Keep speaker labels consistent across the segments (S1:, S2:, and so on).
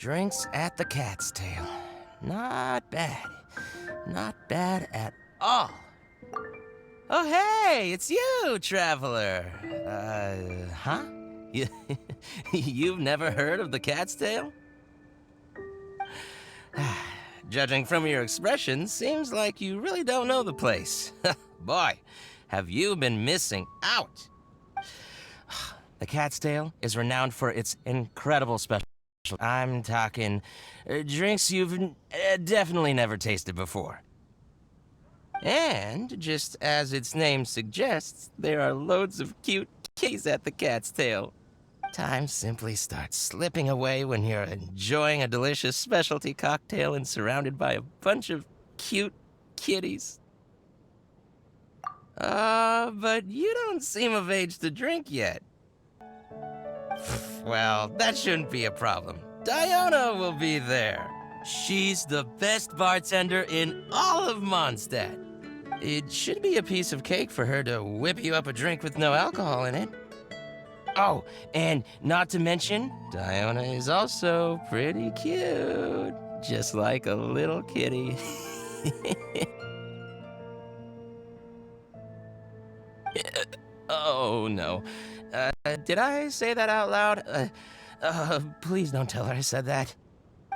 S1: Drinks at the Cat's Tail. Not bad. Not bad at all. Oh, hey, it's you, traveler. Huh? You've never heard of the Cat's Tail? Judging from your expression, seems like you really don't know the place. Boy, have you been missing out. The Cat's Tail is renowned for its incredible special. I'm talking drinks you've definitely never tasted before. And, just as its name suggests, there are loads of cute kitties at the Cat's Tail. Time simply starts slipping away when you're enjoying a delicious specialty cocktail and surrounded by a bunch of cute kitties. But you don't seem of age to drink yet. Well, that shouldn't be a problem. Diona will be there. She's the best bartender in all of Mondstadt. It should be a piece of cake for her to whip you up a drink with no alcohol in it. Oh, and not to mention, Diona is also pretty cute. Just like a little kitty. Oh, no. Did I say that out loud? Please don't tell her I said that.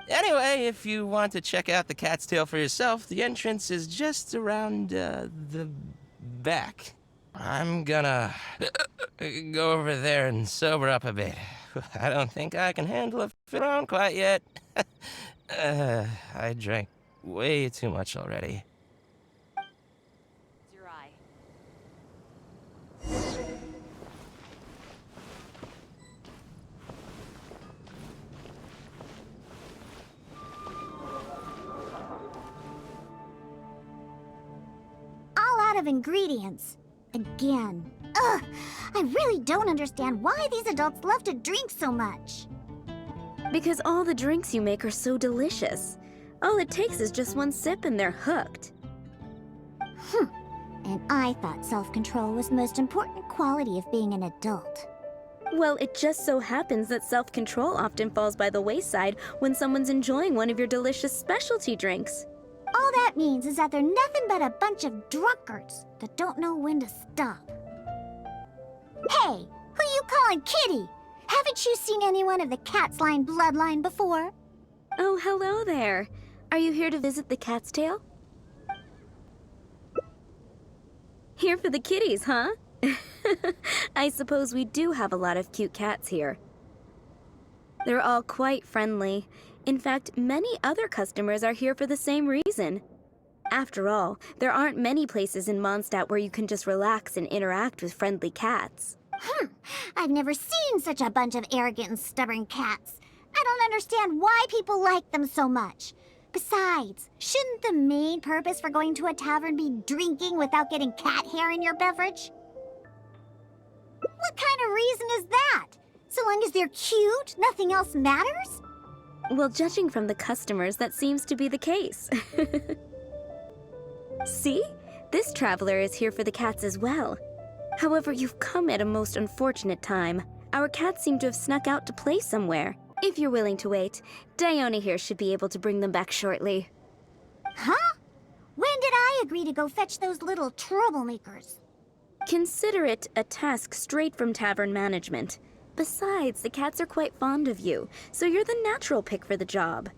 S1: Anyway, if you want to check out the Cat's Tail for yourself, the entrance is just around, the back. I'm gonna go over there and sober up a bit. I don't think I can handle it around quite yet. I drank way too much already.
S2: Of ingredients. Again. Ugh! I really don't understand why these adults love to drink so much.
S3: Because all the drinks you make are so delicious. All it takes is just one sip and they're hooked.
S2: And I thought self-control was the most important quality of being an adult.
S3: Well, it just so happens that self-control often falls by the wayside when someone's enjoying one of your delicious specialty drinks.
S2: All that means is that they're nothing but a bunch of drunkards that don't know when to stop. Hey, who you calling kitty? Haven't you seen anyone of the Cat's Line bloodline before?
S3: Oh, hello there. Are you here to visit the Cat's Tail? Here for the kitties, huh? I suppose we do have a lot of cute cats here. They're all quite friendly. In fact, many other customers are here for the same reason. After all, there aren't many places in Mondstadt where you can just relax and interact with friendly cats.
S2: I've never seen such a bunch of arrogant and stubborn cats. I don't understand why people like them so much. Besides, shouldn't the main purpose for going to a tavern be drinking without getting cat hair in your beverage? What kind of reason is that? So long as they're cute, nothing else matters?
S3: Well, judging from the customers, that seems to be the case. See? This traveler is here for the cats as well. However, you've come at a most unfortunate time. Our cats seem to have snuck out to play somewhere. If you're willing to wait, Diona here should be able to bring them back shortly.
S2: Huh? When did I agree to go fetch those little troublemakers?
S3: Consider it a task straight from tavern management. Besides, the cats are quite fond of you, so you're the natural pick for the job.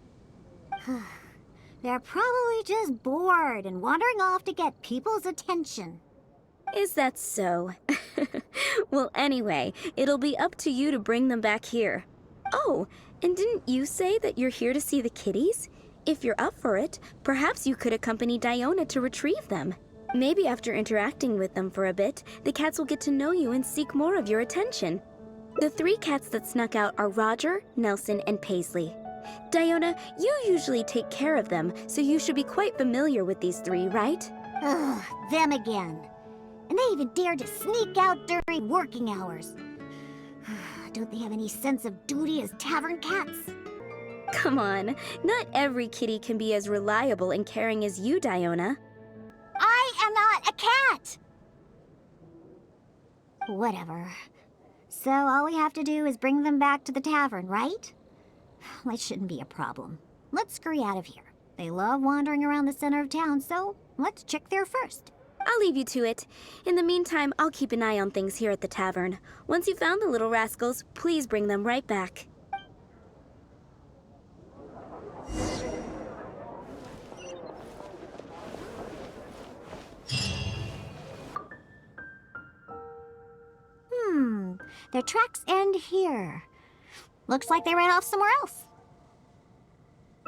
S2: They're probably just bored and wandering off to get people's attention.
S3: Is that so? Well, anyway, it'll be up to you to bring them back here. Oh, and didn't you say that you're here to see the kitties? If you're up for it, perhaps you could accompany Diona to retrieve them. Maybe after interacting with them for a bit, the cats will get to know you and seek more of your attention. The 3 cats that snuck out are Roger, Nelson, and Paisley. Diona, you usually take care of them, so you should be quite familiar with these 3, right?
S2: Ugh, them again. And they even dared to sneak out during working hours. Don't they have any sense of duty as tavern cats?
S3: Come on, not every kitty can be as reliable and caring as you, Diona.
S2: I am not a cat! Whatever. So all we have to do is bring them back to the tavern, right? That shouldn't be a problem. Let's scurry out of here. They love wandering around the center of town, so let's check there first.
S3: I'll leave you to it. In the meantime, I'll keep an eye on things here at the tavern. Once you've found the little rascals, please bring them right back.
S2: Their tracks end here. Looks like they ran off somewhere else.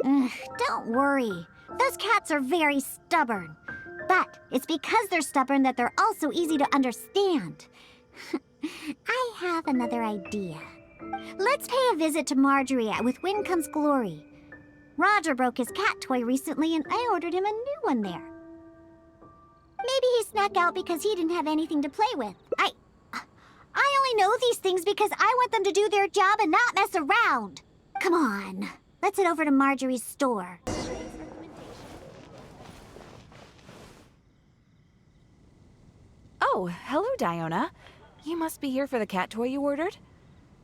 S2: Don't worry. Those cats are very stubborn. But it's because they're stubborn that they're also easy to understand. I have another idea. Let's pay a visit to Marjorie at With Wind Comes Glory. Roger broke his cat toy recently and I ordered him a new one there. Maybe he snuck out because he didn't have anything to play with. I only know these things because I want them to do their job and not mess around. Come on, let's head over to Marjorie's store.
S4: Oh, hello, Diona. You must be here for the cat toy you ordered.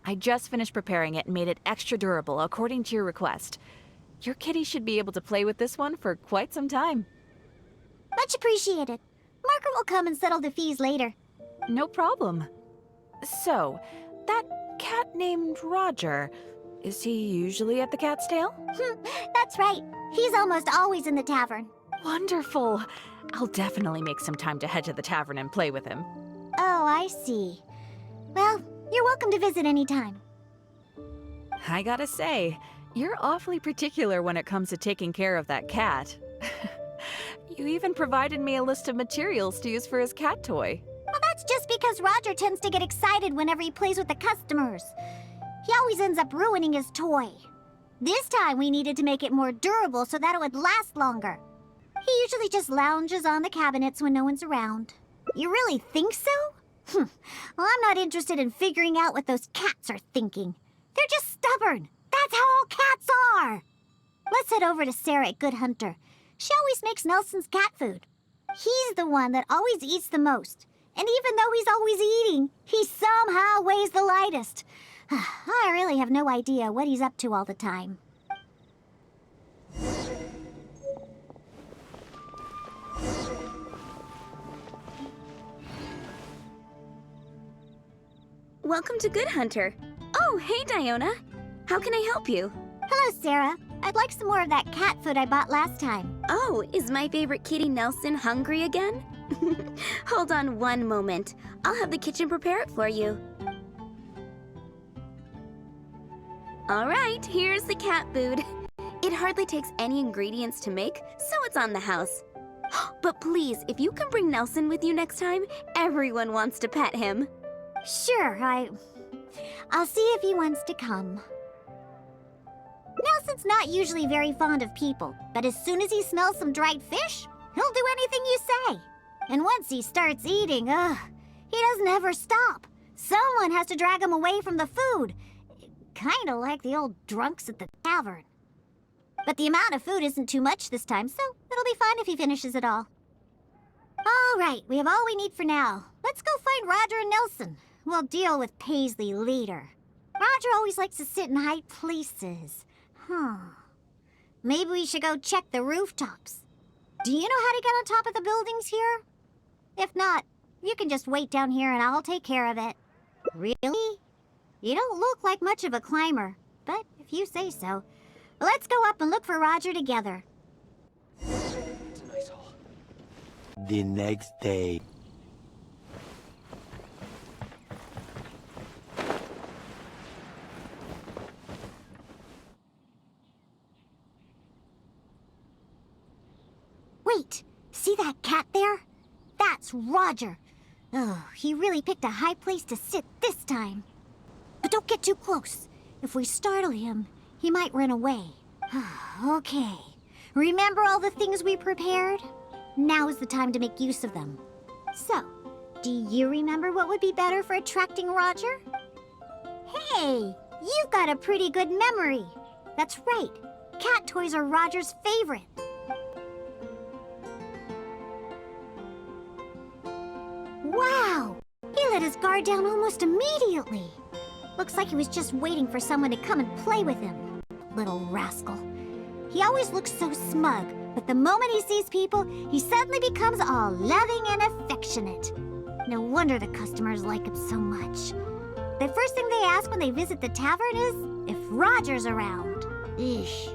S4: I just finished preparing it and made it extra durable according to your request. Your kitty should be able to play with this one for quite some time.
S2: Much appreciated. Margaret will come and settle the fees later.
S4: No problem. So, that cat named Roger, is he usually at the cat's tail?
S2: That's right. He's almost always in the tavern.
S4: Wonderful. I'll definitely make some time to head to the tavern and play with him.
S2: Oh, I see. Well, you're welcome to visit anytime.
S4: I gotta say, you're awfully particular when it comes to taking care of that cat. You even provided me a list of materials to use for his cat toy.
S2: Well, that's just because Roger tends to get excited whenever he plays with the customers. He always ends up ruining his toy. This time we needed to make it more durable so that it would last longer. He usually just lounges on the cabinets when no one's around. You really think so? Well, I'm not interested in figuring out what those cats are thinking. They're just stubborn. That's how all cats are. Let's head over to Sarah at Good Hunter. She always makes Nelson's cat food. He's the one that always eats the most. And even though he's always eating, he somehow weighs the lightest. I really have no idea what he's up to all the time.
S3: Welcome to Good Hunter. Oh, hey, Diona. How can I help you?
S2: Hello, Sarah. I'd like some more of that cat food I bought last time.
S3: Oh, is my favorite kitty Nelson hungry again? Hold on one moment. I'll have the kitchen prepare it for you. All right, here's the cat food. It hardly takes any ingredients to make, so it's on the house. But please, if you can bring Nelson with you next time, everyone wants to pet him.
S2: Sure, I'll see if he wants to come. Nelson's not usually very fond of people, but as soon as he smells some dried fish, he'll do anything you say. And once he starts eating, he doesn't ever stop. Someone has to drag him away from the food. Kinda like the old drunks at the tavern. But the amount of food isn't too much this time, so it'll be fine if he finishes it all. All right, we have all we need for now. Let's go find Roger and Nelson. We'll deal with Paisley later. Roger always likes to sit in high places. Maybe we should go check the rooftops. Do you know how to get on top of the buildings here? If not, you can just wait down here and I'll take care of it. Really? You don't look like much of a climber, but if you say so. Let's go up and look for Roger together.
S1: It's a nice hole.
S5: The next day.
S2: Wait, see that cat there? That's Roger. Oh, he really picked a high place to sit this time. But don't get too close. If we startle him, he might run away. Okay. Remember all the things we prepared? Now is the time to make use of them. So, do you remember what would be better for attracting Roger? Hey, you've got a pretty good memory. That's right. Cat toys are Roger's favorite. Wow! He let his guard down almost immediately. Looks like he was just waiting for someone to come and play with him. little rascal. He always looks so smug, but the moment he sees people, he suddenly becomes all loving and affectionate. No wonder the customers like him so much. The first thing they ask when they visit the tavern is if Roger's around. Eesh.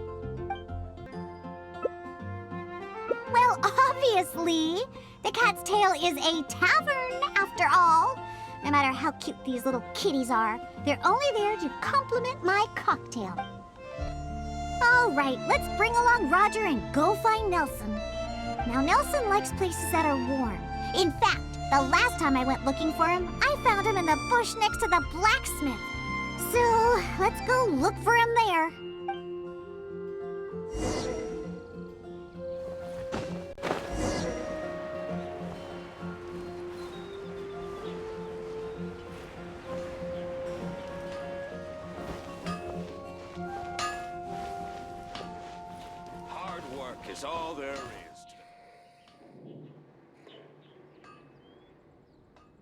S2: Well, obviously, the Cat's Tail is a tavern, after all. No matter how cute these little kitties are, they're only there to compliment my cocktail. All right, let's bring along Roger and go find Nelson. Now, Nelson likes places that are warm. In fact, the last time I went looking for him, I found him in the bush next to the blacksmith. So, let's go look for him there.
S6: Is all there is.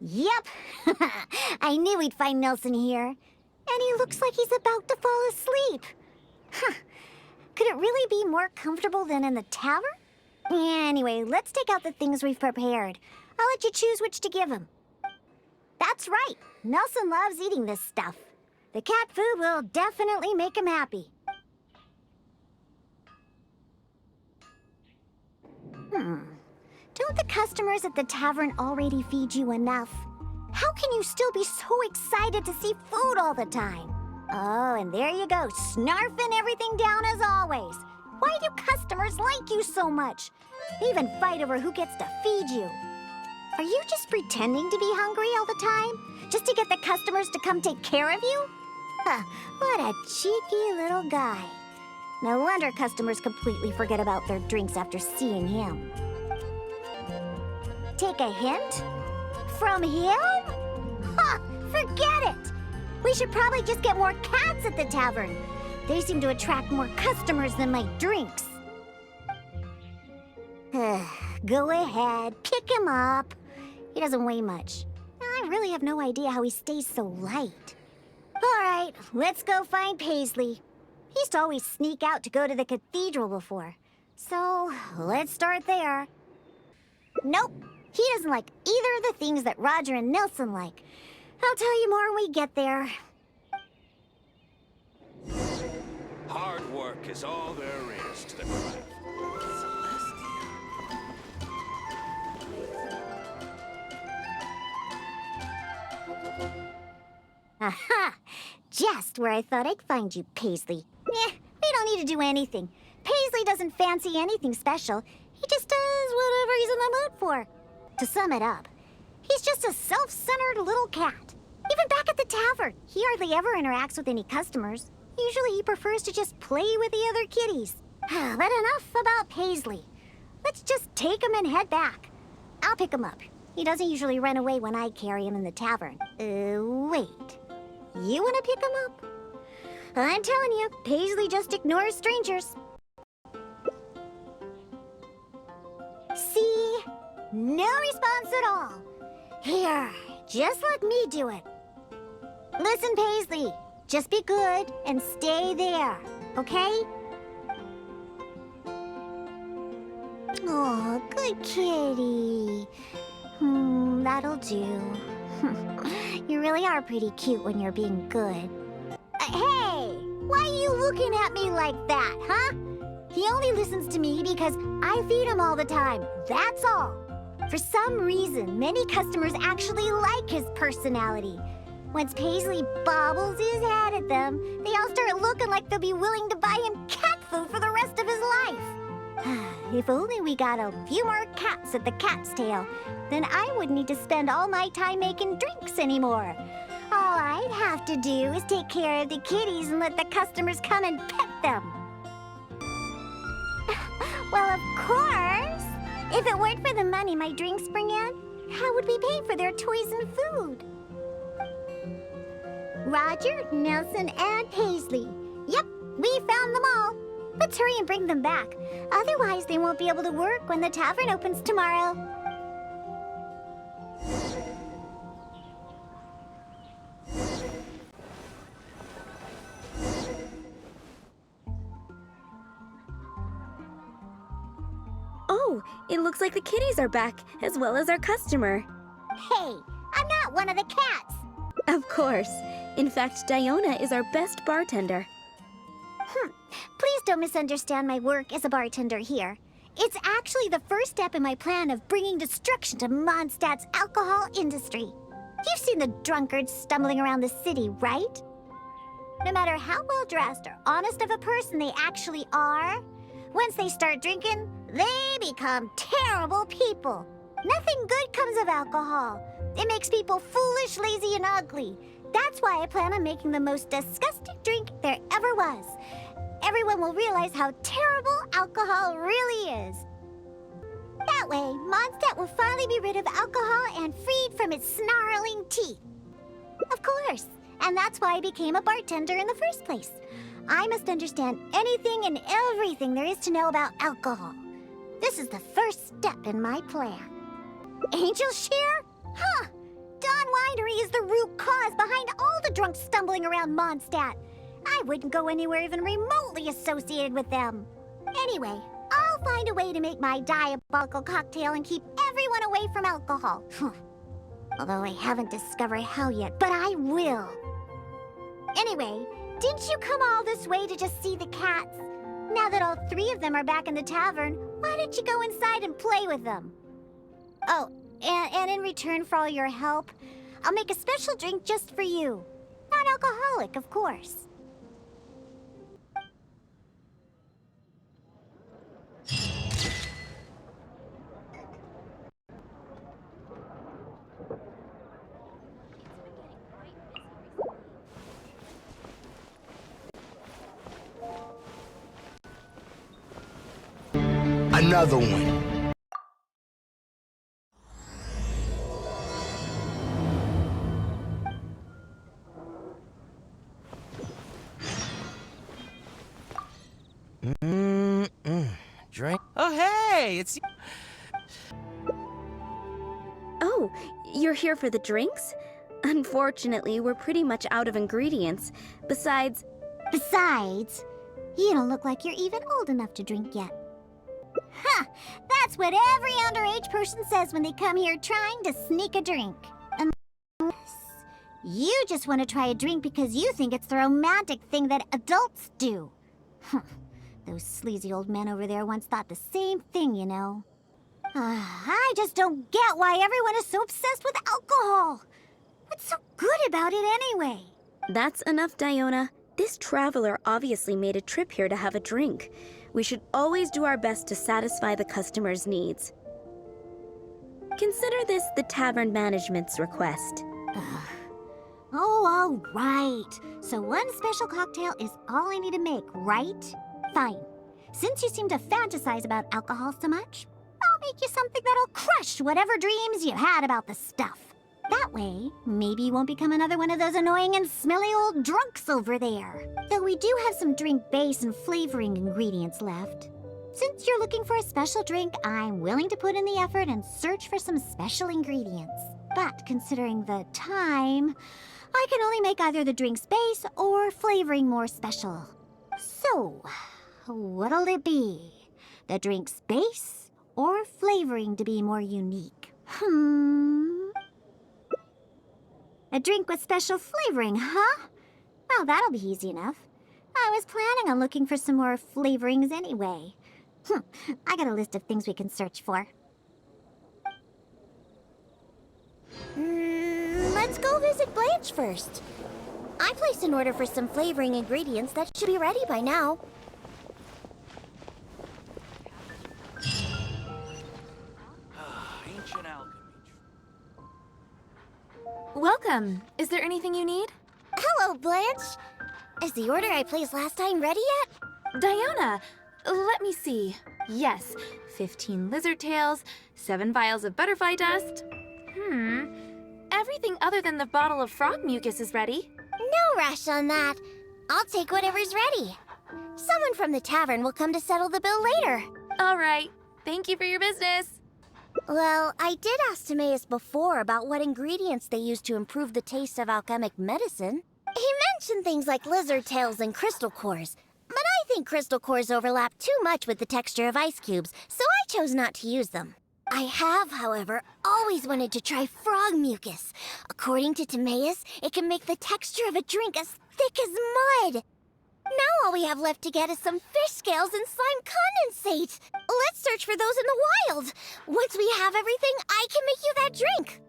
S2: Yep. I knew we'd find Nelson here. And he looks like he's about to fall asleep. Huh. Could it really be more comfortable than in the tavern? Anyway, let's take out the things we've prepared. I'll let you choose which to give him. That's right. Nelson loves eating this stuff. The cat food will definitely make him happy. Don't the customers at the tavern already feed you enough? How can you still be so excited to see food all the time? Oh, and there you go, snarfing everything down as always. Why do customers like you so much? They even fight over who gets to feed you. Are you just pretending to be hungry all the time? Just to get the customers to come take care of you? Huh, what a cheeky little guy. No wonder customers completely forget about their drinks after seeing him. Take a hint? From him? Ha! Forget it! We should probably just get more cats at the tavern. They seem to attract more customers than my drinks. Go ahead, pick him up. He doesn't weigh much. I really have no idea how he stays so light. All right, let's go find Paisley. He used to always sneak out to go to the cathedral before. So, let's start there. Nope, he doesn't like either of the things that Roger and Nelson like. I'll tell you more when we get there.
S6: Hard work is all there is to the craft.
S2: Aha! Just where I thought I'd find you, Paisley. We don't need to do anything. Paisley doesn't fancy anything special. He just does whatever he's in the mood for. To sum it up, he's just a self-centered little cat. Even back at the tavern, he hardly ever interacts with any customers. Usually he prefers to just play with the other kitties. But enough about Paisley. Let's just take him and head back. I'll pick him up. He doesn't usually run away when I carry him in the tavern. Wait. You want to pick him up? I'm telling you, Paisley just ignores strangers. See? No response at all. Here, just let me do it. Listen, Paisley, just be good and stay there, okay? Oh, good kitty. That'll do. You really are pretty cute when you're being good. Hey! Why are you looking at me like that, huh? He only listens to me because I feed him all the time, that's all. For some reason, many customers actually like his personality. Once Paisley bobbles his head at them, they all start looking like they'll be willing to buy him cat food for the rest of his life. If only we got a few more cats at the Cat's Tail, then I wouldn't need to spend all my time making drinks anymore. All I'd have to do is take care of the kitties and let the customers come and pet them. Well, of course. If it weren't for the money my drinks bring in, how would we pay for their toys and food? Roger, Nelson, and Paisley. Yep, we found them all. Let's hurry and bring them back. Otherwise, they won't be able to work when the tavern opens tomorrow.
S3: Oh, it looks like the kitties are back, as well as our customer.
S2: Hey, I'm not one of the cats.
S3: Of course. In fact, Diona is our best bartender.
S2: Please don't misunderstand my work as a bartender here. It's actually the first step in my plan of bringing destruction to Mondstadt's alcohol industry. You've seen the drunkards stumbling around the city, right? No matter how well-dressed or honest of a person they actually are, once they start drinking, they become terrible people. Nothing good comes of alcohol. It makes people foolish, lazy, and ugly. That's why I plan on making the most disgusting drink there ever was. Everyone will realize how terrible alcohol really is. That way, Mondstadt will finally be rid of alcohol and freed from its snarling teeth. Of course, and that's why I became a bartender in the first place. I must understand anything and everything there is to know about alcohol. This is the first step in my plan. Angel share? Huh! Dawn Winery is the root cause behind all the drunks stumbling around Mondstadt. I wouldn't go anywhere even remotely associated with them. Anyway, I'll find a way to make my diabolical cocktail and keep everyone away from alcohol. Although I haven't discovered how yet, but I will. Anyway, didn't you come all this way to just see the cats? Now that all three of them are back in the tavern, why don't you go inside and play with them? Oh, and in return for all your help, I'll make a special drink just for you. Non-alcoholic, of course.
S5: Another one.
S1: Drink. Oh, hey, it's...
S3: Oh, you're here for the drinks? Unfortunately, we're pretty much out of ingredients. Besides,
S2: you don't look like you're even old enough to drink yet. Huh, that's what every underage person says when they come here trying to sneak a drink. Unless you just want to try a drink because you think it's the romantic thing that adults do. Those sleazy old men over there once thought the same thing, you know. I just don't get why everyone is so obsessed with alcohol. What's so good about it anyway?
S3: that's enough, Diona. This traveler obviously made a trip here to have a drink. We should always do our best to satisfy the customer's needs. Consider this the tavern management's request.
S2: Oh, all right. So one special cocktail is all I need to make, right? Fine. Since you seem to fantasize about alcohol so much, I'll make you something that'll crush whatever dreams you had about the stuff. That way, maybe you won't become another one of those annoying and smelly old drunks over there. Though we do have some drink base and flavoring ingredients left. Since you're looking for a special drink, I'm willing to put in the effort and search for some special ingredients. But considering the time, I can only make either the drink's base or flavoring more special. So, what'll it be? The drink's base or flavoring to be more unique? A drink with special flavoring, huh? Well, that'll be easy enough. I was planning on looking for some more flavorings anyway. I got a list of things we can search for. Let's go visit Blanche first. I placed an order for some flavoring ingredients that should be ready by now.
S6: Ancient alchemy.
S4: Welcome. Is there anything you need?
S2: Hello, Blanche. Is the order I placed last time ready yet?
S4: Diona, let me see. Yes, 15 lizard tails, 7 vials of butterfly dust. Everything other than the bottle of frog mucus is ready.
S2: No rush on that. I'll take whatever's ready. Someone from the tavern will come to settle the bill later.
S4: All right. Thank you for your business.
S2: Well, I did ask Timaeus before about what ingredients they use to improve the taste of alchemic medicine. He mentioned things like lizard tails and crystal cores, but I think crystal cores overlap too much with the texture of ice cubes, so I chose not to use them. I have, however, always wanted to try frog mucus. According to Timaeus, it can make the texture of a drink as thick as mud. Now all we have left to get is some fish scales and slime condensate. Let's search for those in the wild. Once we have everything, I can make you that drink.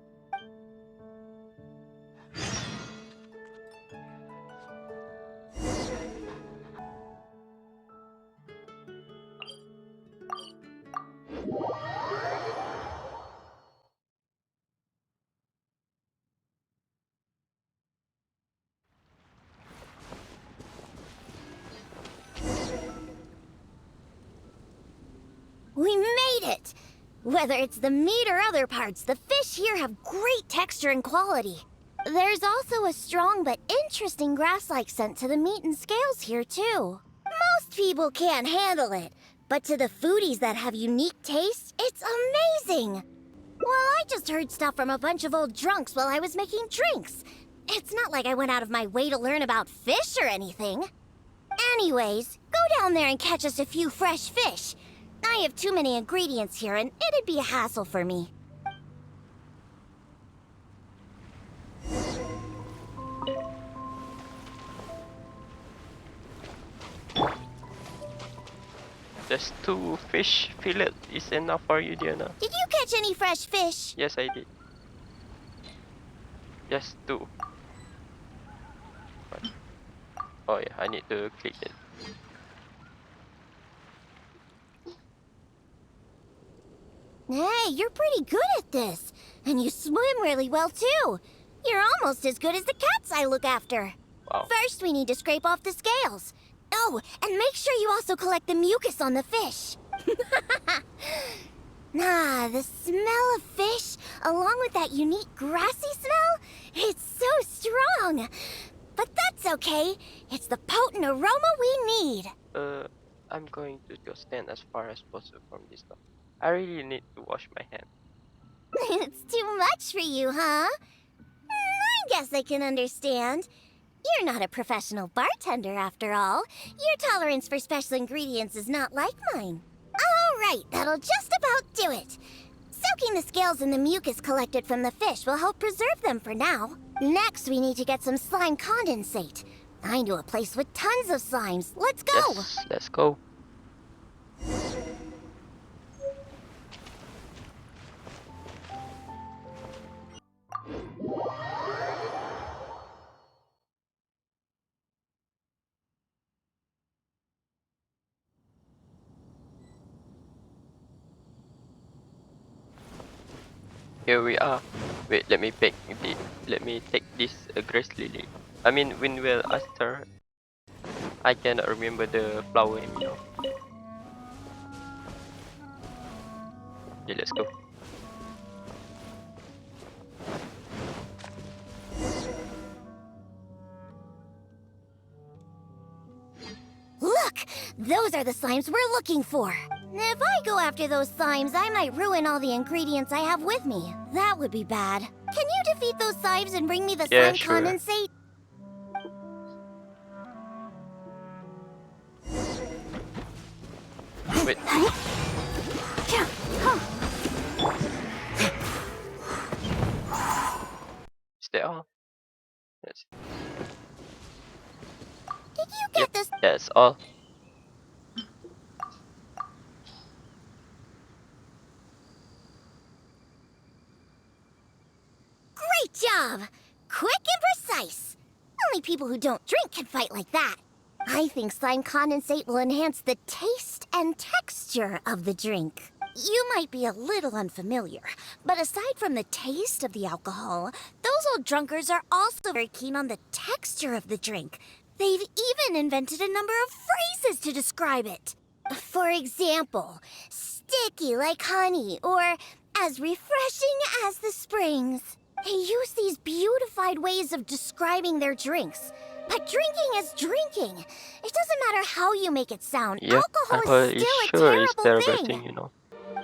S2: We made it! Whether it's the meat or other parts, the fish here have great texture and quality. There's also a strong but interesting grass-like scent to the meat and scales here, too. Most people can't handle it, but to the foodies that have unique tastes, it's amazing! Well, I just heard stuff from a bunch of old drunks while I was making drinks. It's not like I went out of my way to learn about fish or anything. Anyways, go down there and catch us a few fresh fish. I have too many ingredients here, and it'd be a hassle for me.
S7: Just 2 fish fillet is enough for you, Diona.
S2: Did you catch any fresh fish?
S7: Yes, I did. Just 2. Oh yeah, I need to click it.
S2: Hey, you're pretty good at this. And you swim really well, too. You're almost as good as the cats I look after.
S7: Wow.
S2: First, we need to scrape off the scales. Oh, and make sure you also collect the mucus on the fish. The smell of fish, along with that unique grassy smell, it's so strong. But that's okay. It's the potent aroma we need.
S7: I'm going to just stand as far as possible from this stuff. I really need to wash my hands.
S2: It's too much for you, huh? I guess I can understand. You're not a professional bartender, after all. Your tolerance for special ingredients is not like mine. All right, that'll just about do it. Soaking the scales in the mucus collected from the fish will help preserve them for now. Next, we need to get some slime condensate. I know a place with tons of slimes. Let's go!
S7: Yes, let's go. Here we are. Wait, let me take this grace lily. I mean, windwell aster. I cannot remember the flower name, you know. Okay, let's go.
S2: Look! Those are the slimes we're looking for. If I go after those slimes, I might ruin all the ingredients I have with me. That would be bad. Can you defeat those slimes and bring me the slime
S7: Sure.
S2: condensate?
S7: Wait. Is that all? Yes.
S2: Did you get this?
S7: That's all.
S2: Great job! Quick and precise. Only people who don't drink can fight like that. I think slime condensate will enhance the taste and texture of the drink. You might be a little unfamiliar, but aside from the taste of the alcohol, those old drunkards are also very keen on the texture of the drink. They've even invented a number of phrases to describe it. For example, sticky like honey, or as refreshing as the springs. They use these beautified ways of describing their drinks. But drinking is drinking. It doesn't matter how you make it sound.
S7: Yeah,
S2: Alcohol is still a terrible
S7: terrible
S2: thing.
S7: you know.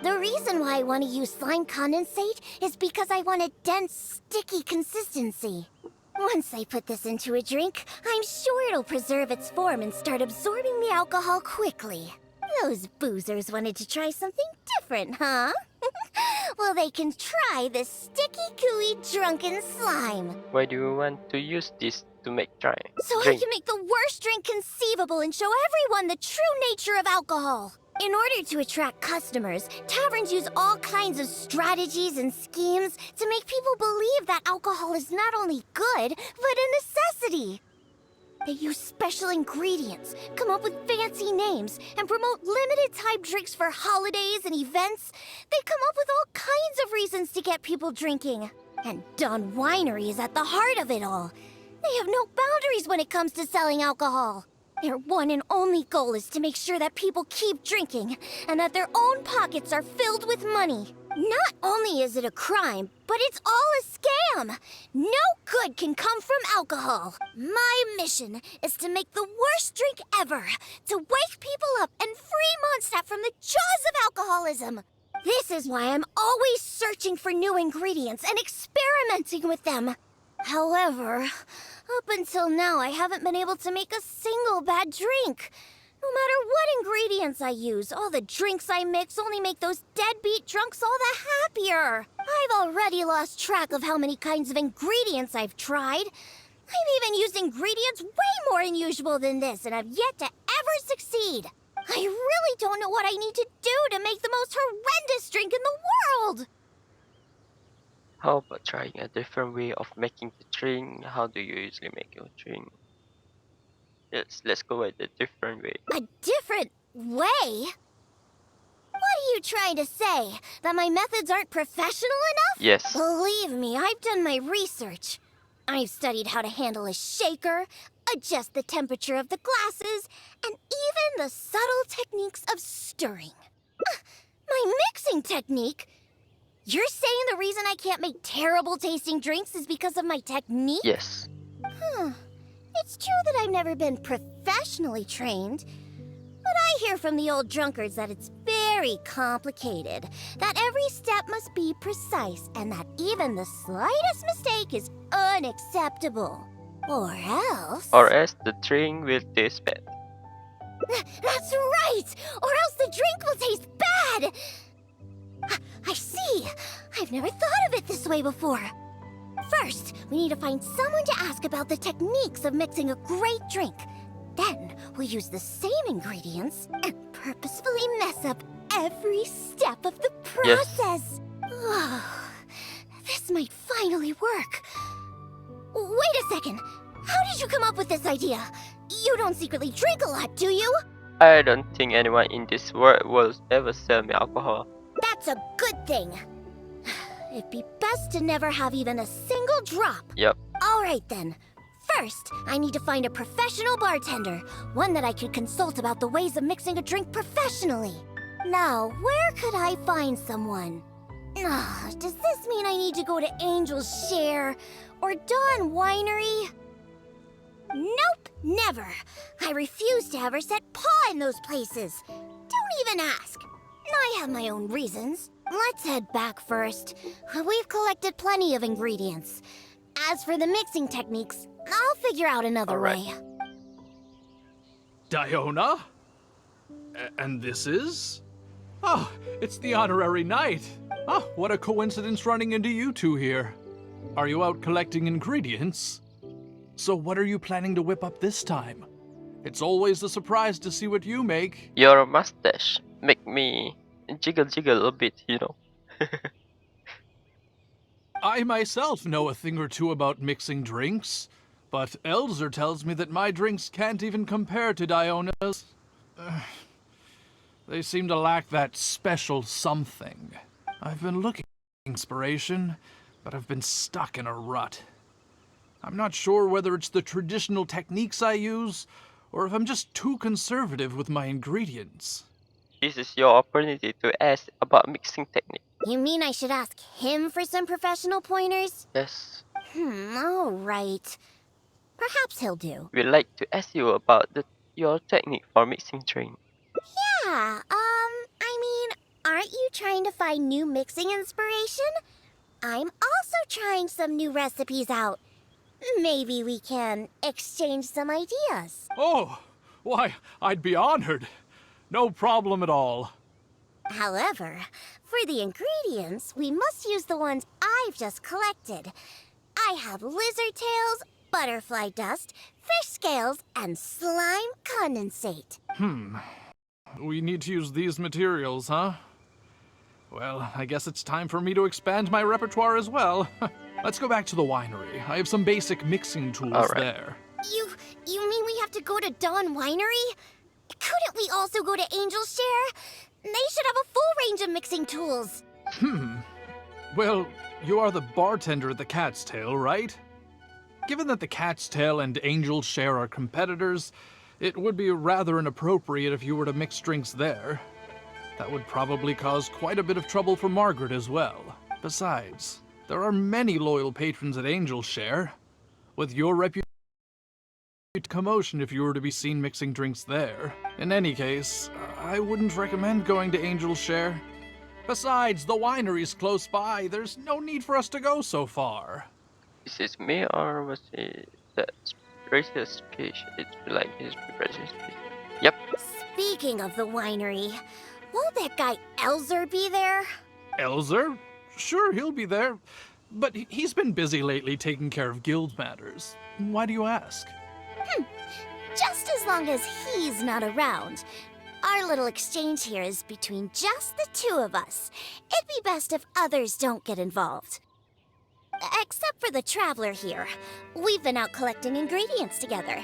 S2: The reason why I want to use slime condensate is because I want a dense, sticky consistency. Once I put this into a drink, I'm sure it'll preserve its form and start absorbing the alcohol quickly. Those boozers wanted to try something different, huh? Well, they can try the sticky, gooey, drunken slime.
S7: Why do you want to use this to make drink?
S2: So I can make the worst drink conceivable and show everyone the true nature of alcohol. In order to attract customers, taverns use all kinds of strategies and schemes to make people believe that alcohol is not only good, but a necessity. They use special ingredients, come up with fancy names, and promote limited-time drinks for holidays and events. They come up with all kinds of reasons to get people drinking. And Dawn Winery is at the heart of it all. They have no boundaries when it comes to selling alcohol. Their one and only goal is to make sure that people keep drinking, and that their own pockets are filled with money. Not only is it a crime, but it's all a scam. No good can come from alcohol. My mission is to make the worst drink ever, to wake people up and free Mondstadt from the jaws of alcoholism. This is why I'm always searching for new ingredients and experimenting with them. However, up until now, I haven't been able to make a single bad drink. No matter what ingredients I use, all the drinks I mix only make those deadbeat drunks all the happier. I've already lost track of how many kinds of ingredients I've tried. I've even used ingredients way more unusual than this, and I've yet to ever succeed. I really don't know what I need to do to make the most horrendous drink in the world.
S7: How about trying a different way of making the drink? How do you usually make your drink? Let's go with a different way.
S2: A different way? What are you trying to say? That my methods aren't professional enough?
S7: Yes.
S2: Believe me, I've done my research. I've studied how to handle a shaker, adjust the temperature of the glasses, and even the subtle techniques of stirring. My mixing technique? You're saying the reason I can't make terrible tasting drinks is because of my technique?
S7: Yes.
S2: It's true that I've never been professionally trained, but I hear from the old drunkards that it's very complicated, that every step must be precise, and that even the slightest mistake is unacceptable. Or else...
S7: Or else the drink will taste bad.
S2: That's right! Or else the drink will taste bad! I see! I've never thought of it this way before. First, we need to find someone to ask about the techniques of mixing a great drink. Then, we'll use the same ingredients and purposefully mess up every step of the process. Yes. This might finally work. Wait a second. How did you come up with this idea? You don't secretly drink a lot, do you?
S7: I don't think anyone in this world will ever sell me alcohol.
S2: That's a good thing. It'd be best to never have even a single drop.
S7: Yep.
S2: All right then. First, I need to find a professional bartender, one that I can consult about the ways of mixing a drink professionally. Now, where could I find someone? Does this mean I need to go to Angel's Share or Dawn Winery? Nope, never. I refuse to ever set paw in those places. Don't even ask. I have my own reasons. Let's head back first. We've collected plenty of ingredients. As for the mixing techniques, I'll figure out another way.
S8: Diona? And this is? Oh, it's the honorary knight. Oh, what a coincidence running into you two here. Are you out collecting ingredients? So what are you planning to whip up this time? It's always a surprise to see what you make.
S7: Your mustache make me jiggle a bit, you know.
S8: I myself know a thing or two about mixing drinks, but Elzer tells me that my drinks can't even compare to Diona's. They seem to lack that special something. I've been looking for inspiration, but I've been stuck in a rut. I'm not sure whether it's the traditional techniques I use, or if I'm just too conservative with my ingredients.
S7: This is your opportunity to ask about mixing technique.
S2: You mean I should ask him for some professional pointers?
S7: Yes.
S2: All right. Perhaps he'll do.
S7: We'd like to ask you about your technique for mixing drink.
S2: Yeah, aren't you trying to find new mixing inspiration? I'm also trying some new recipes out. Maybe we can exchange some ideas.
S8: Oh, why, I'd be honored. No problem at all.
S2: However, for the ingredients, we must use the ones I've just collected. I have lizard tails, butterfly dust, fish scales, and slime condensate.
S8: We need to use these materials, huh? Well, I guess it's time for me to expand my repertoire as well. Let's go back to the winery. I have some basic mixing tools there.
S2: You mean we have to go to Dawn Winery? Couldn't we also go to Angel's Share? They should have a full range of mixing tools.
S8: Well, you are the bartender at the Cat's Tail, right? Given that the Cat's Tail and Angel's Share are competitors, it would be rather inappropriate if you were to mix drinks there. That would probably cause quite a bit of trouble for Margaret as well. Besides, there are many loyal patrons at Angel's Share. With your reputation, commotion if you were to be seen mixing drinks there. In any case, I wouldn't recommend going to Angel's Share. Besides, the winery's close by. There's no need for us to go so far.
S7: Is it me or was it that racist speech? It's like his racist speech. Yep.
S2: Speaking of the winery, won't that guy Elzer be there?
S8: Elzer? Sure, he'll be there. But he's been busy lately taking care of guild matters. Why do you ask?
S2: Just as long as he's not around. Our little exchange here is between just the two of us. It'd be best if others don't get involved. Except for the traveler here. We've been out collecting ingredients together.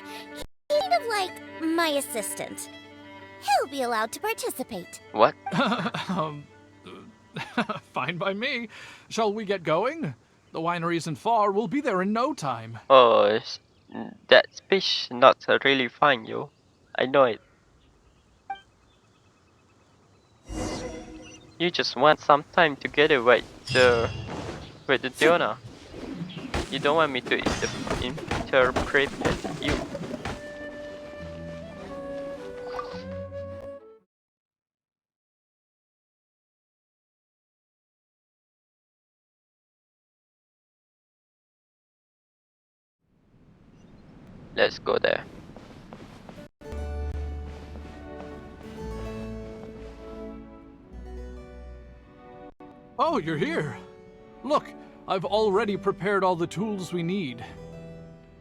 S2: He's kind of like my assistant. He'll be allowed to participate.
S7: What?
S8: Fine by me. Shall we get going? The winery isn't far. We'll be there in no time.
S7: Oh, that speech not really fine, yo. I know it. You just want some time together with the Diona. You don't want me to interpret you. Let's go there.
S8: Oh, you're here. Look, I've already prepared all the tools we need.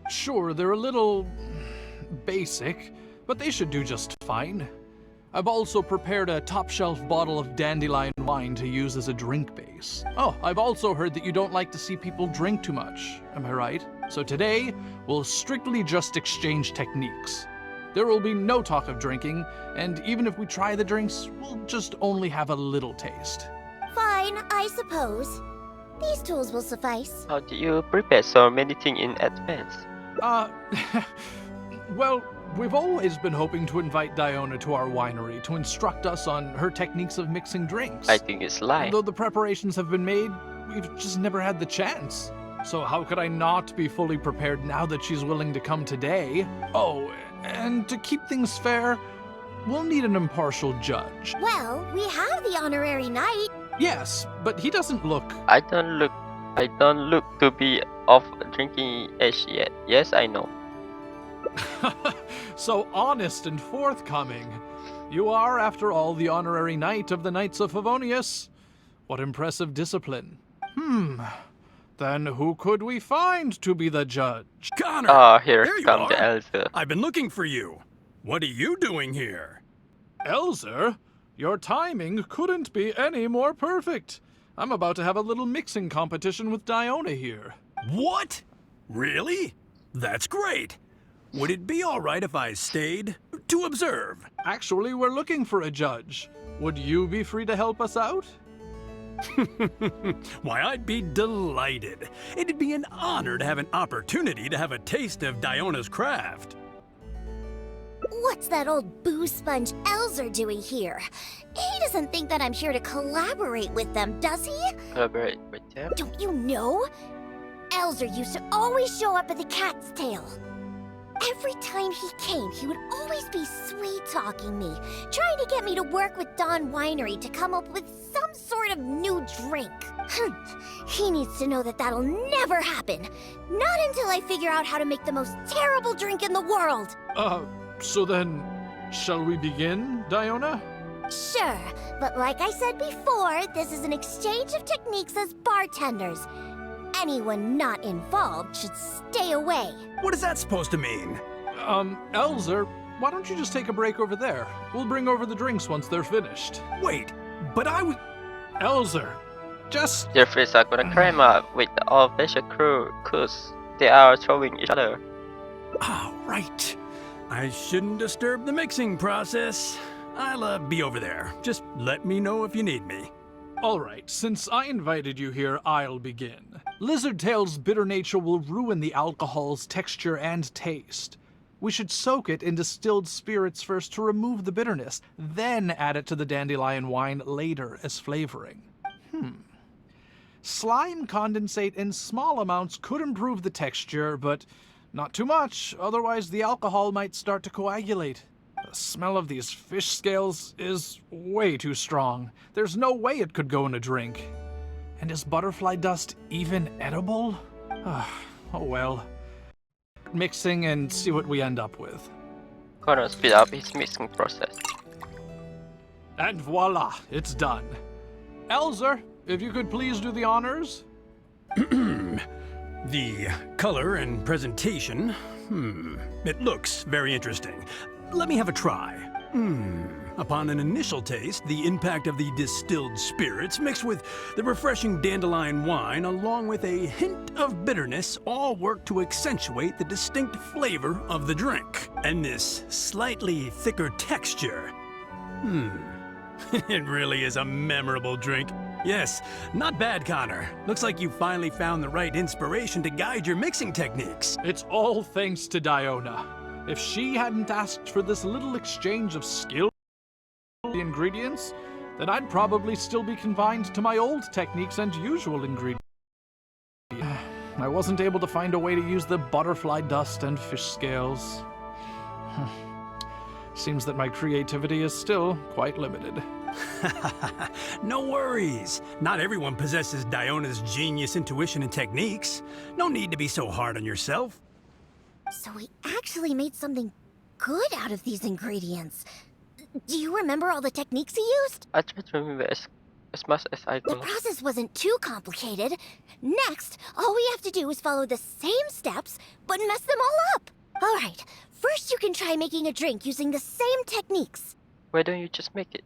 S8: Sure, they're a little basic, but they should do just fine. I've also prepared a top-shelf bottle of dandelion wine to use as a drink base. Oh, I've also heard that you don't like to see people drink too much. Am I right? So today, we'll strictly just exchange techniques. There will be no talk of drinking, and even if we try the drinks, we'll just only have a little taste.
S2: Fine, I suppose. These tools will suffice.
S7: How do you prepare so many things in advance?
S8: Well, we've always been hoping to invite Diona to our winery to instruct us on her techniques of mixing drinks.
S7: I think it's lie.
S8: Though the preparations have been made, we've just never had the chance. So how could I not be fully prepared now that she's willing to come today? Oh, and to keep things fair, we'll need an impartial judge.
S2: Well, we have the honorary knight.
S8: Yes, but he doesn't look...
S7: I don't look to be of drinking age yet. Yes, I know.
S8: So honest and forthcoming. You are, after all, the honorary knight of the Knights of Favonius. What impressive discipline. Then who could we find to be the judge?
S6: Connor!
S7: Ah, here
S6: there you
S7: comes the
S6: are.
S7: Elsa.
S6: I've been looking for you. What are you doing here?
S8: Elzer, your timing couldn't be any more perfect. I'm about to have a little mixing competition with Diona here.
S6: What? Really? That's great. Would it be all right if I stayed to observe?
S8: Actually, we're looking for a judge. Would you be free to help us out?
S6: Why, I'd be delighted. It'd be an honor to have an opportunity to have a taste of Diona's craft.
S2: What's that old booze sponge Elzer doing here? He doesn't think that I'm here to collaborate with them, does he?
S7: Collaborate with them?
S2: Don't you know? Elzer used to always show up at the Cat's Tail. Every time he came, he would always be sweet-talking me, trying to get me to work with Dawn Winery to come up with some sort of new drink. He needs to know that that'll never happen. Not until I figure out how to make the most terrible drink in the world.
S8: So then, Shall we begin, Diona?
S2: Sure, but like I said before, this is an exchange of techniques as bartenders. Anyone not involved should stay away.
S6: What is that supposed to mean?
S8: Elzer, why don't you just take a break over there? We'll bring over the drinks once they're finished.
S6: Wait, but I was...
S8: Elzer, just...
S7: Their friends are gonna climb up with the all-special crew, cause they are throwing each other.
S6: Oh, right. I shouldn't disturb the mixing process. I'll be over there. Just let me know if you need me.
S8: All right, since I invited you here, I'll begin. Lizardtail's bitter nature will ruin the alcohol's texture and taste. We should soak it in distilled spirits first to remove the bitterness, then add it to the dandelion wine later as flavoring. Slime condensate in small amounts could improve the texture, but not too much, otherwise the alcohol might start to coagulate. The smell of these fish scales is way too strong. There's no way it could go in a drink. And is butterfly dust even edible? Oh well. Mixing and see what we end up with.
S7: Gonna speed up his mixing process.
S8: And voila, it's done. Elzer, if you could please do the honors?
S6: The color and presentation. It looks very interesting. Let me have a try. Upon an initial taste, the impact of the distilled spirits mixed with the refreshing dandelion wine along with a hint of bitterness all work to accentuate the distinct flavor of the drink. And this slightly thicker texture. It really is a memorable drink. Yes, not bad, Connor. Looks like you finally found the right inspiration to guide your mixing techniques.
S8: It's all thanks to Diona. If she hadn't asked for this little exchange of skill ingredients, then I'd probably still be confined to my old techniques and usual ingredients. I wasn't able to find a way to use the butterfly dust and fish scales. Seems that my creativity is still quite limited.
S6: No worries. Not everyone possesses Diona's genius intuition and techniques. No need to be so hard on yourself.
S2: So we actually made something good out of these ingredients. Do you remember all the techniques he used?
S7: I try to remember as much as I
S2: The
S7: can.
S2: process wasn't too complicated. Next, all we have to do is follow the same steps, but mess them all up. All right, first you can try making a drink using the same techniques.
S7: Why don't you just make it?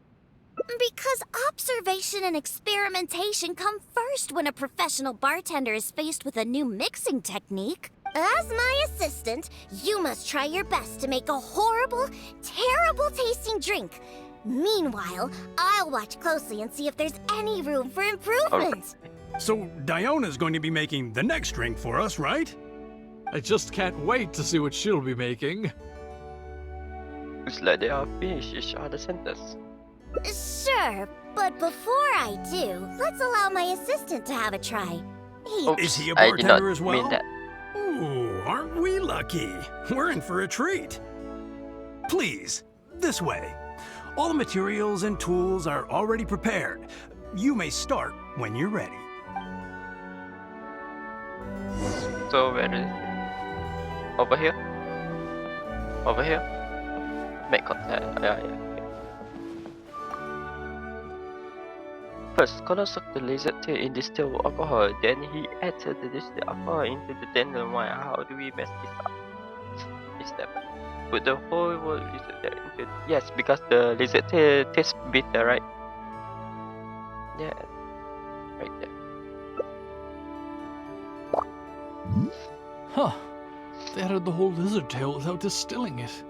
S2: Because observation and experimentation come first when a professional bartender is faced with a new mixing technique. As my assistant, you must try your best to make a horrible, terrible tasting drink. Meanwhile, I'll watch closely and see if there's any room for improvement.
S6: So Diona's going to be making the next drink for us, right?
S8: I just can't wait to see what she'll be making.
S7: Looks like they are finished each other's sentence.
S2: Sure, but before I do, let's allow my assistant to have a try.
S7: Oops,
S6: Is he a
S7: I did not
S6: bartender as well?
S7: mean that.
S6: Ooh, aren't we lucky? We're in for a treat. Please, this way. All the materials and tools are already prepared. You may start when you're ready.
S7: So where is it? Over here? Over here? Make contact. Yeah. First, Connor soaked the lizard tail in distilled alcohol, then he added the distilled alcohol into the dandelion wine. How do we mess this up? This step. Put the whole lizard tail into... Yes, because the lizard tail tastes bitter, right? Yeah. Right there.
S8: Huh. They added the whole lizard tail without distilling it.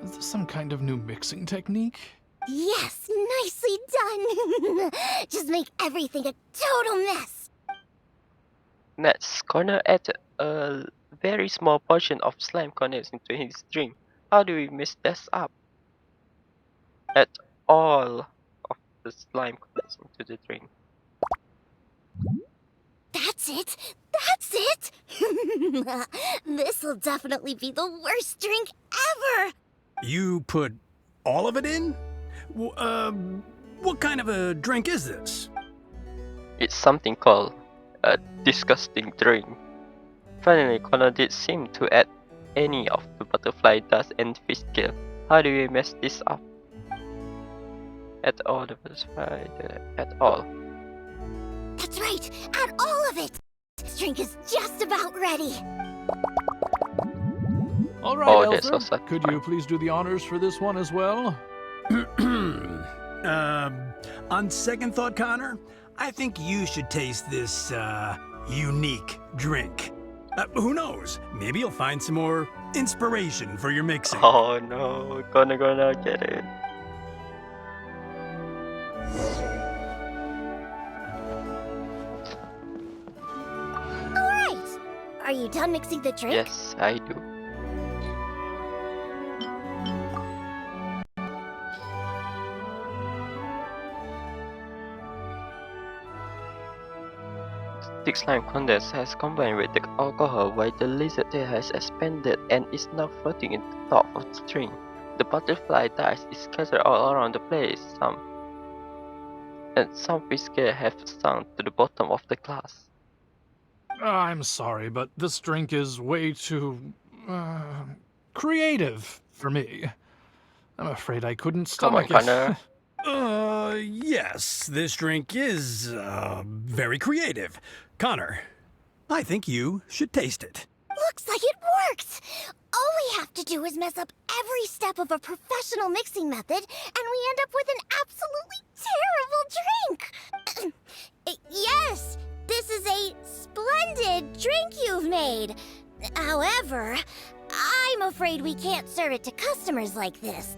S8: Is this some kind of new mixing technique?
S2: Yes, nicely done. Just make everything a total mess.
S7: Next, Connor added a very small portion of slime condensed into his drink. How do we mess this up? Add all of the slime condensed into the drink.
S2: That's it. That's it. This'll definitely be the worst drink ever.
S6: You put all of it in? What kind of a drink is this?
S7: It's something called a disgusting drink. Finally, Connor did seem to add any of the butterfly dust and fish scale. How do we mess this up? At all, at all.
S2: That's right, add all of it! This drink is just about ready.
S8: All right,
S7: Oh, that's
S8: Elsa.
S7: so
S8: Could you please do the honors for this one as well?
S6: On second thought, Connor, I think you should taste this, unique drink. Who knows? Maybe you'll find some more inspiration for your mixing.
S7: Oh no, gonna get it.
S2: Alright, are you done mixing the drink?
S7: Yes, I do. Thick slime condense has combined with the alcohol while the lizard tail has expanded and is now floating in the top of the drink. The butterfly dust is scattered all around the place. Some fish scales have sunk to the bottom of the glass.
S8: I'm sorry, but this drink is way too creative for me. I'm afraid I couldn't
S7: Come on,
S8: stomach
S7: Connor.
S6: Yes, this drink is, very creative. Connor, I think you should taste it.
S2: Looks like it worked! All we have to do is mess up every step of a professional mixing method, and we end up with an absolutely terrible drink! Yes, this is a splendid drink you've made. However, I'm afraid we can't serve it to customers like this.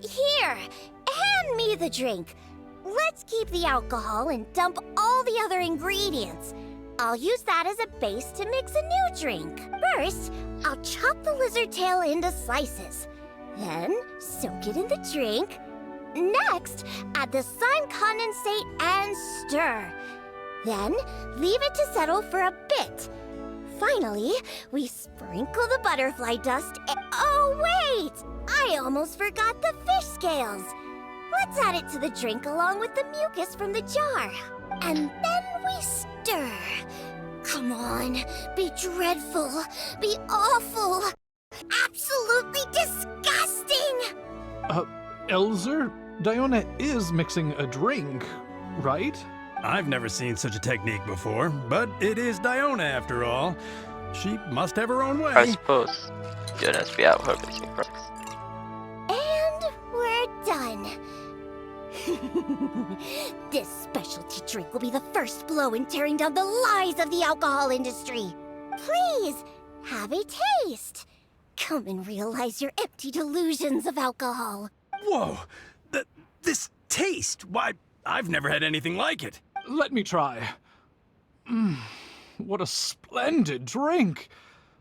S2: Here, hand me the drink. Let's keep the alcohol and dump all the other ingredients. I'll use that as a base to mix a new drink. First, I'll chop the lizard tail into slices. Then, soak it in the drink. Next, add the slime condensate and stir. Then, leave it to settle for a bit. Finally, we sprinkle the butterfly dust. Oh, wait! I almost forgot the fish scales. Let's add it to the drink along with the mucus from the jar. And then we stir. Come on, be dreadful, be awful, absolutely disgusting!
S8: Elzer, Diona is mixing a drink, right?
S6: I've never seen such a technique before, but it is Diona after all. She must have her own
S7: I
S6: way.
S7: suppose. Dionyaa speed up her mixing process.
S2: And we're done. This specialty drink will be the first blow in tearing down the lies of the alcohol industry. Please, have a taste. Come and realize your empty delusions of alcohol.
S6: Whoa! This taste! Why, I've never had anything like it.
S8: Let me try. What a splendid drink!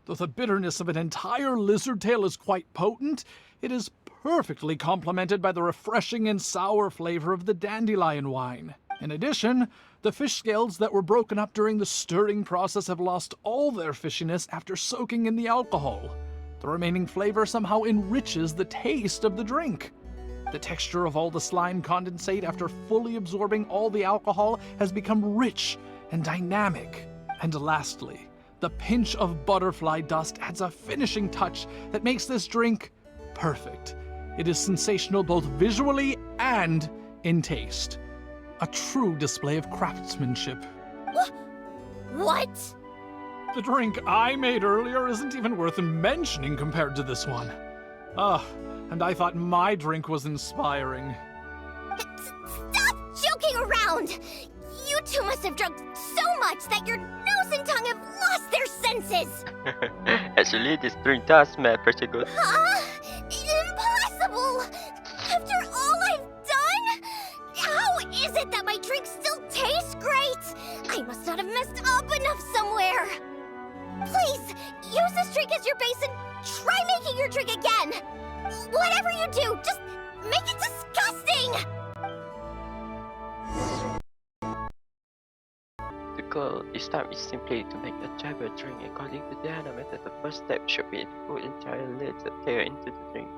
S8: Though the bitterness of an entire lizard tail is quite potent, it is perfectly complemented by the refreshing and sour flavor of the dandelion wine. In addition, the fish scales that were broken up during the stirring process have lost all their fishiness after soaking in the alcohol. The remaining flavor somehow enriches the taste of the drink. The texture of all the slime condensate after fully absorbing all the alcohol has become rich and dynamic. And lastly, the pinch of butterfly dust adds a finishing touch that makes this drink perfect. It is sensational both visually and in taste. A true display of craftsmanship.
S2: What?
S8: The drink I made earlier isn't even worth mentioning compared to this one. And I thought my drink was inspiring.
S2: Stop joking around! You two must have drunk so much that your nose and tongue have lost their senses!
S7: Actually, this drink does smell pretty good.
S2: Impossible! After all I've done? How is it that my drink still tastes great? I must not have messed up enough somewhere. Please, use this drink as your base and try making your drink again. Whatever you do, just make it disgusting!
S7: The goal this time is simply to make a Jagger drink. According to Diona method, the first step should be to put entire lizard tail into the drink.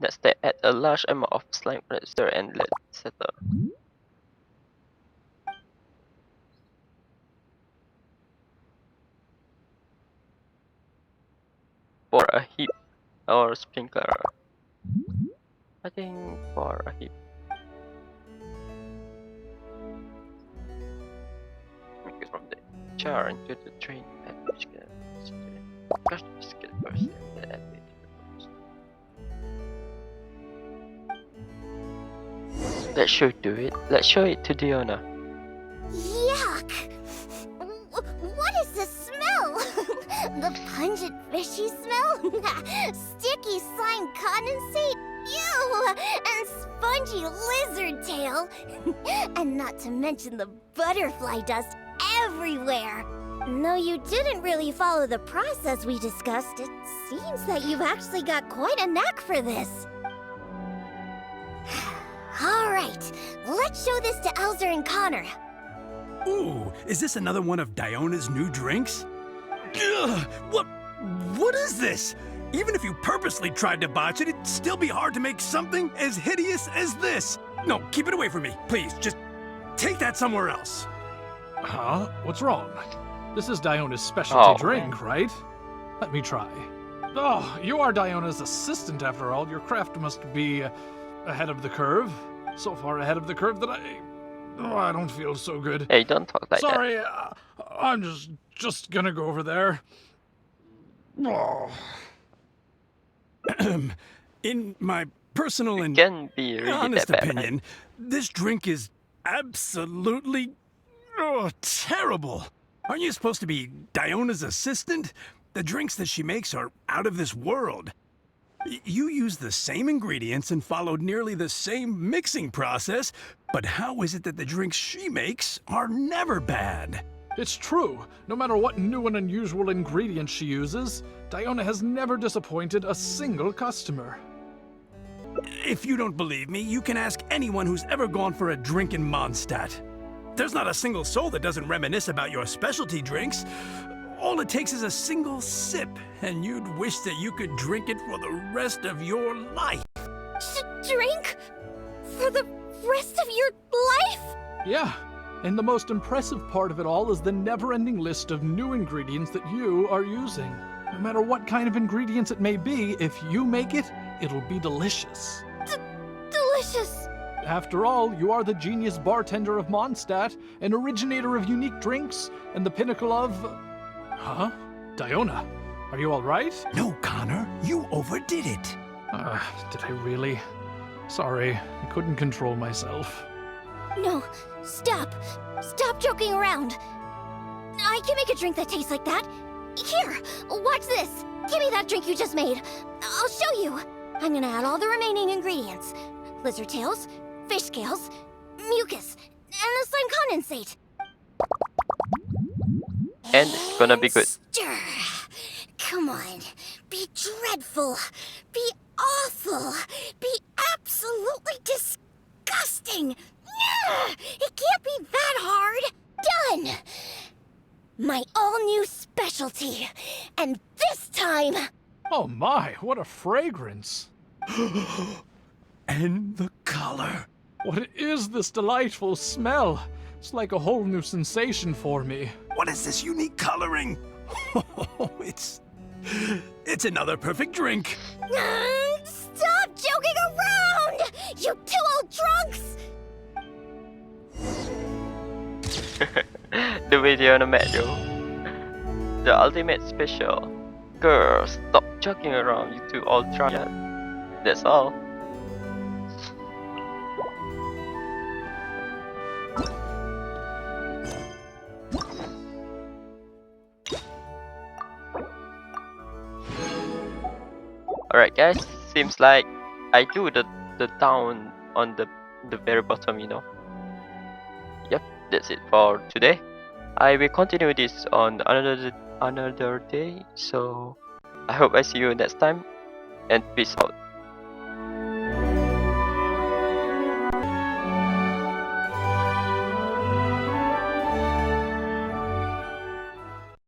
S7: Let's stay at a large amount of slime register and let's settle. For a heap or sprinkler. I think for a heap. Make it from the jar into the drain and which can crush the biscuit first and then add it to the toast. Let's show it to it. Let's show it to Diona.
S2: Yuck! What is the smell? The pungent fishy smell? Sticky slime condensate? Ew! And spongy lizard tail? And not to mention the butterfly dust everywhere. No, you didn't really follow the process we discussed. It seems that you've actually got quite a knack for this. Alright, let's show this to Elzer and Connor.
S6: Ooh, is this another one of Diona's new drinks? Ugh, what is this? Even if you purposely tried to botch it, it'd still be hard to make something as hideous as this. No, keep it away from me, please. Just take that somewhere else.
S8: Huh? What's wrong? This is Diona's specialty drink,
S7: man.
S8: right? Let me try. Oh, you are Diona's assistant after all. Your craft must be ahead of the curve. So far ahead of the curve that I don't feel so good.
S7: Hey, don't talk like
S8: Sorry, I'm just gonna go over there. Oh.
S6: In my personal
S7: that.
S6: and
S7: Can be really
S6: honest
S7: that bad.
S6: opinion, this drink is absolutely terrible. Aren't you supposed to be Diona's assistant? The drinks that she makes are out of this world. You use the same ingredients and followed nearly the same mixing process, but how is it that the drinks she makes are never bad?
S8: It's true. No matter what new and unusual ingredients she uses, Diona has never disappointed a single customer.
S6: If you don't believe me, you can ask anyone who's ever gone for a drink in Mondstadt. There's not a single soul that doesn't reminisce about your specialty drinks. All it takes is a single sip, and you'd wish that you could drink it for the rest of your life.
S2: Drink? For the rest of your life?
S8: Yeah, and the most impressive part of it all is the never-ending list of new ingredients that you are using. No matter what kind of ingredients it may be, if you make it, it'll be delicious.
S2: Delicious.
S8: After all, you are the genius bartender of Mondstadt, an originator of unique drinks, and the pinnacle of... Huh? Diona, are you all right?
S6: No, Connor, you overdid it.
S8: Did I really? Sorry, I couldn't control myself.
S2: No, stop. Stop joking around. I can make a drink that tastes like that. Here, watch this. Give me that drink you just made. I'll show you. I'm gonna add all the remaining ingredients. Lizard tails, fish scales, mucus, and the slime condensate.
S7: And it's gonna be good.
S2: Stir. Come on. Be dreadful. Be awful. Be absolutely disgusting. It can't be that hard. Done. My all-new specialty. And this time...
S8: Oh my, what a fragrance.
S6: And the color.
S8: What is this delightful smell? It's like a whole new sensation for me.
S6: What is this unique coloring? It's another perfect drink.
S2: Stop joking around! You two old drunks!
S7: The video on the menu. The ultimate special. Girls, stop joking around, you two all drunk. That's all. Alright guys, seems like I do the down on the very bottom, you know. Yep, that's it for today. I will continue this on another day, so I hope I see you next time, and peace out.